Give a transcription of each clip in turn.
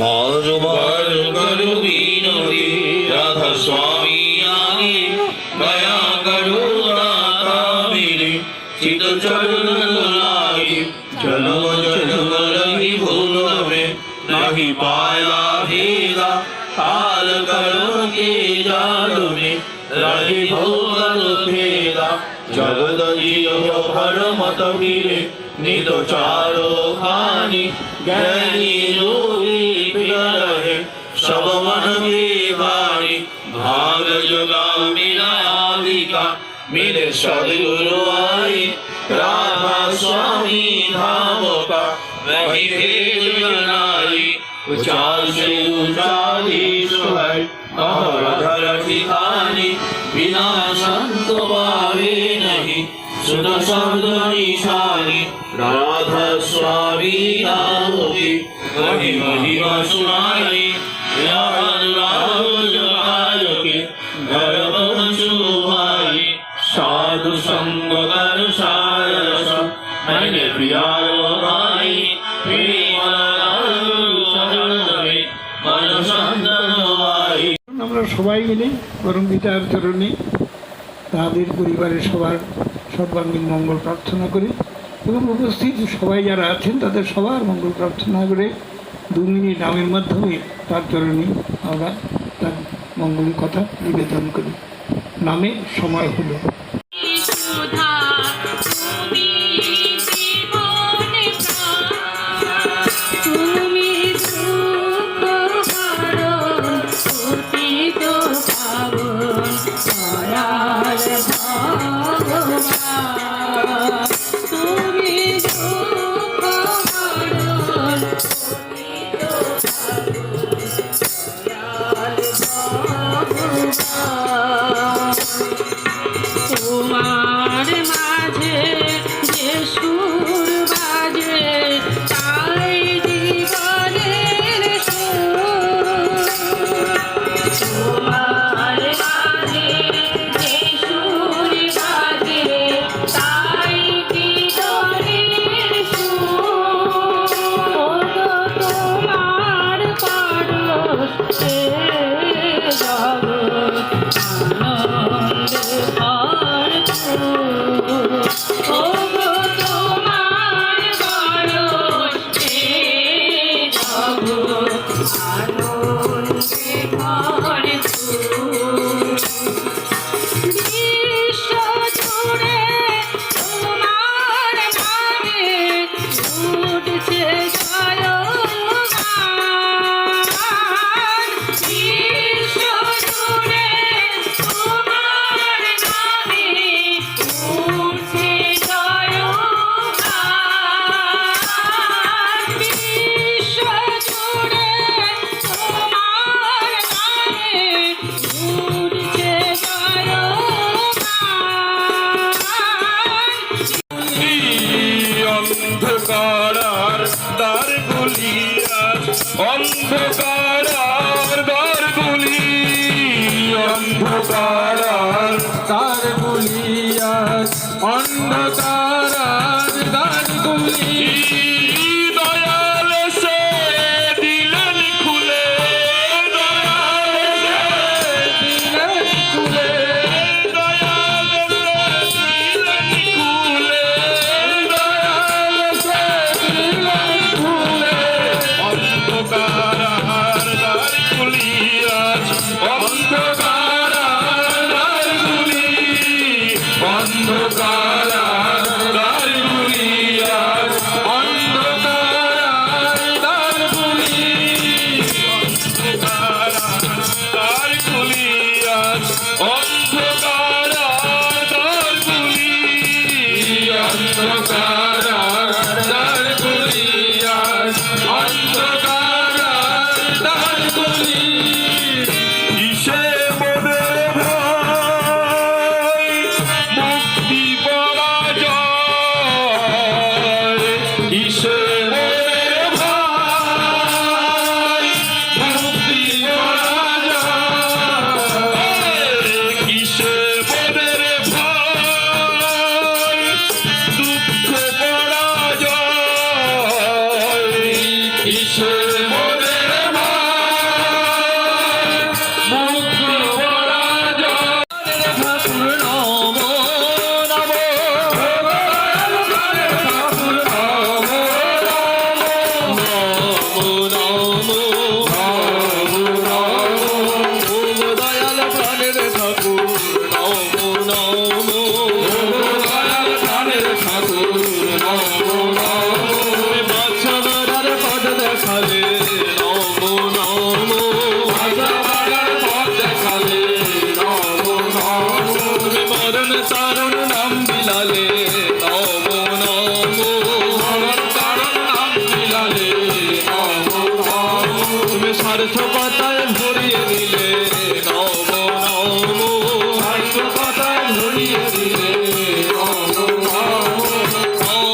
বর বর করো বিনোদী রাধা স্বামী আগে দয়া করো দাতা মেরে চিত চরণ লাগে চলো জন্ম রহি ভুল में नहीं पाया भेदा काल करो के जाल में रही भूल भेदा जगद जियो हर मत गिरे निद चारो खानी ज्ञानी योगी रहे सब मन की वाणी भाग जुगा मिला आदिका मेरे सदगुरु आई राधा स्वामी धाम का वही भेद बनाई उचाल से उचालीस है अहर ठिकानी बिना संत पावे नहीं सुन शब्द निशानी राधा स्वामी नाम की वही महिमा सुनाई साधु संग कर सारस मैंने प्रिया भाई আমরা সবাই মিলে পরম পিতার চরণে তাদের পরিবারের সবার সর্বাঙ্গীন মঙ্গল প্রার্থনা করি এবং উপস্থিত সবাই যারা আছেন তাদের সবার মঙ্গল প্রার্থনা করে 2 মিনিট নামের মাধ্যমে তার চরণে আমরা তার মঙ্গল কথা নিবেদন করি। নামে সময় হলো। তোমার মাঝে যে সুর বাজে তাই জীবনের সুর। তোমার মাঝে যে সুর বাজে তাই জীবনের সুর। তোমার পরশ জগৎ আনন্দে অন্ধকার দ্বার গুলিয়া অন্ধকার দ্বার গুলি অন্ধকার দ্বার গুলিয়া অন্ধকার দ্বার গুলি দয়াল সে দিলেন খুলে দয়াল সে দিলেন খুলে দয়াল সে দিলেন খুলে কিসের মনের তুমি সার্থকতায় ভরিয়ে দিলে নম নম সার্থকতায় ভরিয়ে দিলে নম নম নম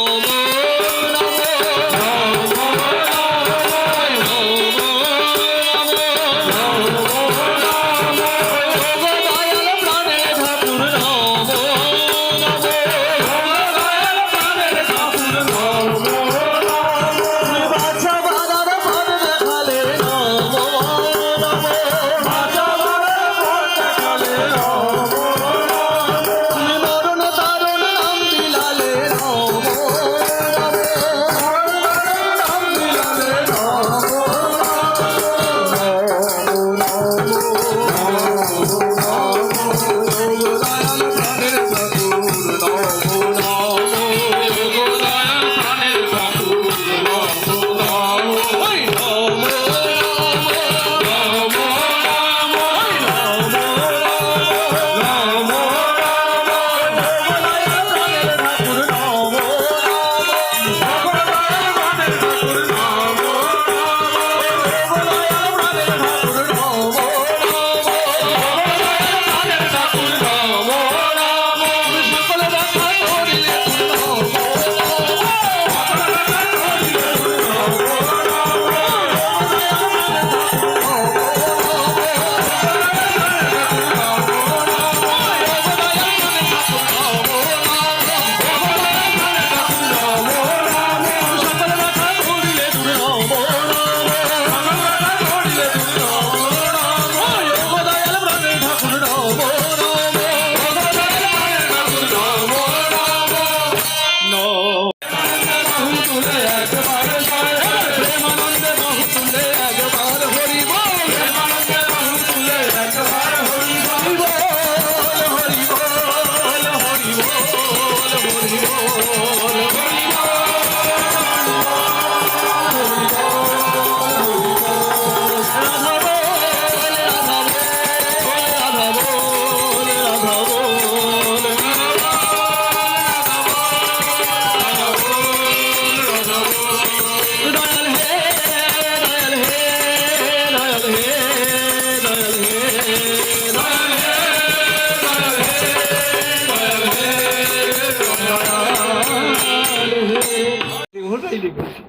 ওটাই লিখেছি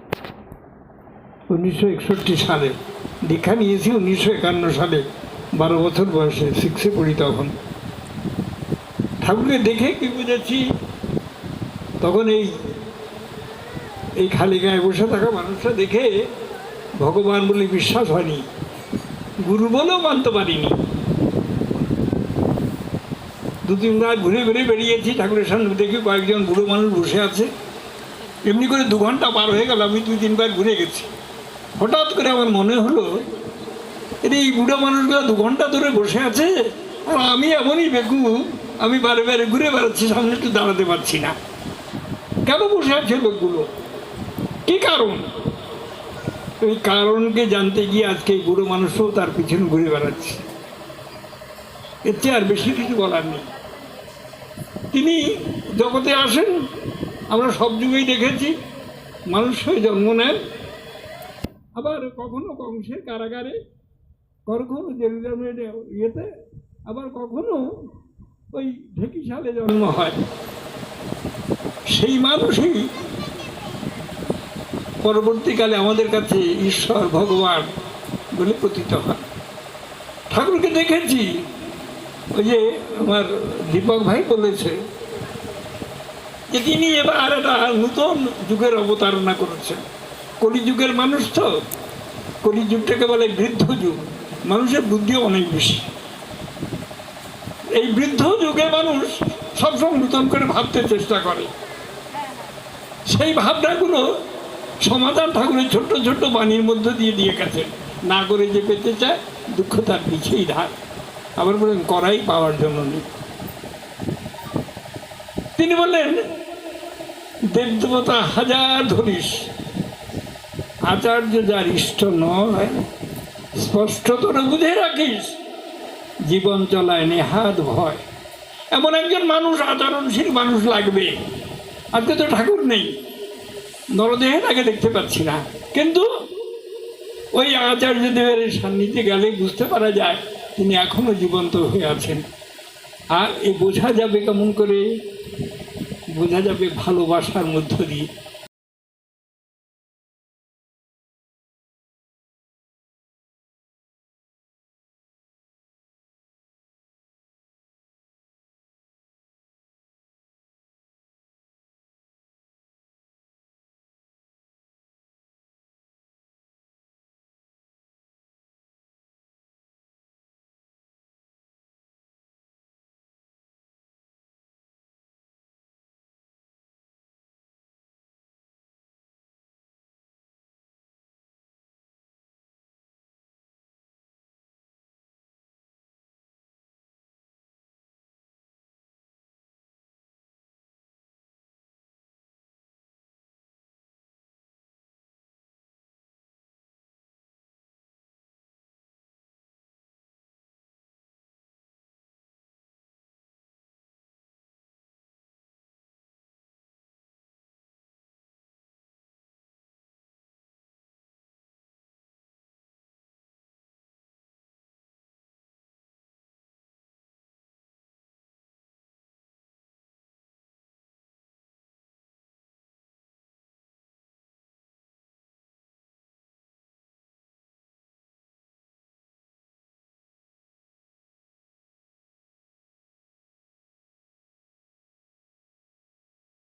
1961 সালে, দীক্ষা নিয়েছি 1951 সালে, 12 বছর বয়সে, 6-এ পড়ি তখন। ঠাকুরকে দেখে কি বুঝেছি, তখন এই খালি গায়ে বসে থাকা মানুষটা দেখে ভগবান বলে বিশ্বাস হয়নি, গুরু বলেও মানতে পারিনি। 2-3 রাত ঘুরে ঘুরে বেরিয়েছি, ঠাকুরের সামনে দেখি কয়েকজন বুড়ো মানুষ বসে আছে। এমনি করে 2 ঘন্টা পার হয়ে গেল, আমি 2-3 বার ঘুরে গেছি। হঠাৎ করে আমার মনে হলো, এই বুড়ো মানুষগুলো 2 ঘন্টা ধরে বসে আছে, আর আমি এমনই বেকুব, আমি বারে বারে ঘুরে বেড়াচ্ছি, সামনে একটু দাঁড়াতে পারছি না। কেন বসে আছে লোকগুলো, কি কারণ? এই কারণকে জানতে গিয়ে আজকে এই বুড়ো মানুষও তার পিছনে ঘুরে বেড়াচ্ছে। এর চেয়ে আর বেশি কিছু বলার নেই। তিনি জগতে আসেন, আমরা সব যুগেই দেখেছি, মানুষ হয়ে জন্ম নেন, আবার কখনো কংসের কারাগারে, কখনো জেরুজালেমের ইয়েতে, আবার কখনো ওই ঢেকিশালে জন্ম হয়। সেই মানুষই পরবর্তীকালে আমাদের কাছে ঈশ্বর ভগবান বলে প্রতীত হয়। ঠাকুরকে দেখেছি, ওই যে আমার দীপক ভাই বলেছে যে তিনি এবার একটা নতুন যুগের অবতারণা করেছেন। কলিযুগের মানুষ তো, কলিযুগটাকে বলে বৃদ্ধ যুগ, মানুষের বুদ্ধিও অনেক বেশি। এই বৃদ্ধ যুগে মানুষ সবসময় নতুন করে ভাবতে চেষ্টা করে। সেই ভাবনাগুলো সমাধান ঠাকুরের ছোট্ট ছোট্ট বাণীর মধ্যে দিয়ে গেছেন। না করে যে পেতে চায়, দুঃখ তার পিছেই ধার। আবার বলেন করাই পাওয়ার জন্য নেই। তিনি বললেন, দেবদেবতা হাজার ধরিস, আচার্য যার ইষ্ট নয়, স্পষ্টতর বুঝে রাখিস, জীবন চলায় নেহাত ভয়। এমন একজন মানুষ, আচরণশীল মানুষ লাগবে। আজকে তো ঠাকুর নেই, নরদেহে তাকে দেখতে পাচ্ছি না, কিন্তু ওই আচার্যদেবের সান্নিধ্যে গেলে বুঝতে পারা যায় তিনি এখনও জীবন্ত হয়ে আছেন। আর এ বোঝা যাবে কেমন করে? বোঝা যাবে ভালোবাসার মধ্য দিয়ে।